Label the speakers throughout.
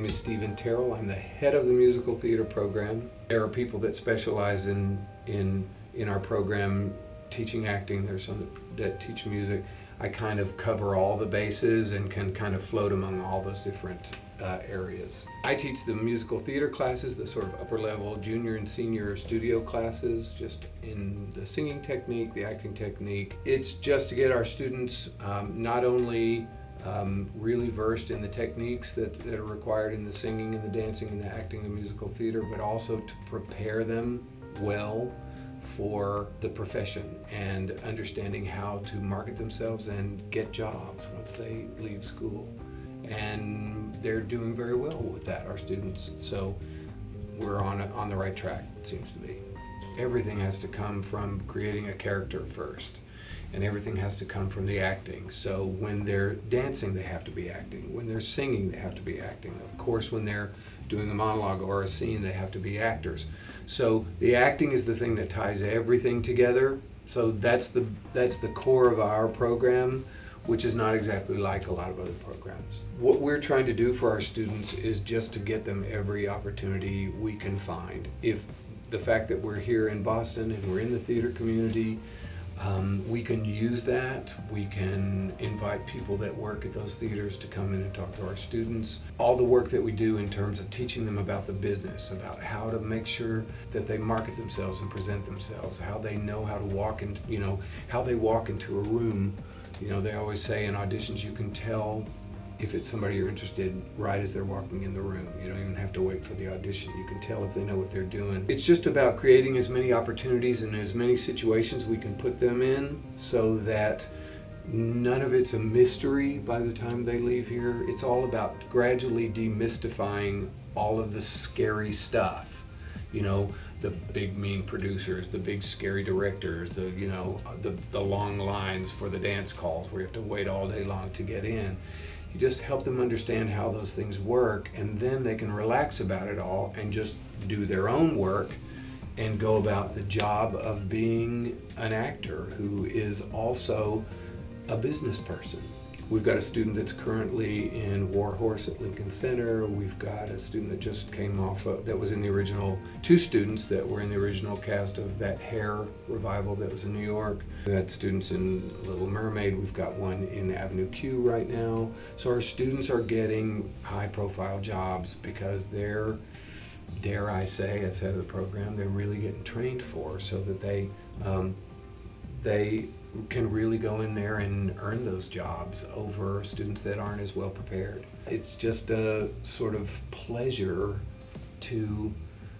Speaker 1: name is Terrell. I'm the head of the musical theater program. There are people that specialize in our program teaching acting. There's some that teach music. I kind of cover all the bases and can kind of float among all those different areas. I teach the musical theater classes, the sort of upper level junior and senior studio classes, just in the singing technique, the acting technique. It's just to get our students not only really versed in the techniques that are required in the singing and the dancing and the acting and musical theater, but also to prepare them well for the profession and understanding how to market themselves and get jobs once they leave school. And they're doing very well with that, our students. So we're on the right track, it seems to be. Everything has to come from creating a character first, and everything has to come from the acting. So when they're dancing, they have to be acting. When they're singing, they have to be acting. Of course, when they're doing a monologue or a scene, they have to be actors. So the acting is the thing that ties everything together. So that's the core of our program, which is not exactly like a lot of other programs. What we're trying to do for our students is just to get them every opportunity we can find. If the fact that we're here in Boston and we're in the theater community, we can use that. We can invite people that work at those theaters to come in and talk to our students. All the work that we do in terms of teaching them about the business, about how to make sure that they market themselves and present themselves, how they know how to walk into, how they walk into a room. They always say in auditions you can tell if it's somebody you're interested in right as they're walking in the room. You don't even have to wait for the audition. You can tell if they know what they're doing. It's just about creating as many opportunities and as many situations we can put them in so that none of it's a mystery by the time they leave here. It's all about gradually demystifying all of the scary stuff. The big mean producers, the big scary directors, the long lines for the dance calls where you have to wait all day long to get in. You just help them understand how those things work, and then they can relax about it all and just do their own work and go about the job of being an actor who is also a business person. We've got a student that's currently in War Horse at Lincoln Center. We've got a student that just came off that was in the original, two students that were in the original cast of that Hair revival that was in New York. We had students in Little Mermaid. We've got one in Avenue Q right now. So our students are getting high profile jobs because they're, dare I say, as head of the program, they're really getting trained for, so that they can really go in there and earn those jobs over students that aren't as well prepared. It's just a sort of pleasure to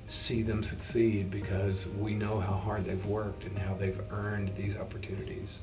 Speaker 1: see them succeed because we know how hard they've worked and how they've earned these opportunities.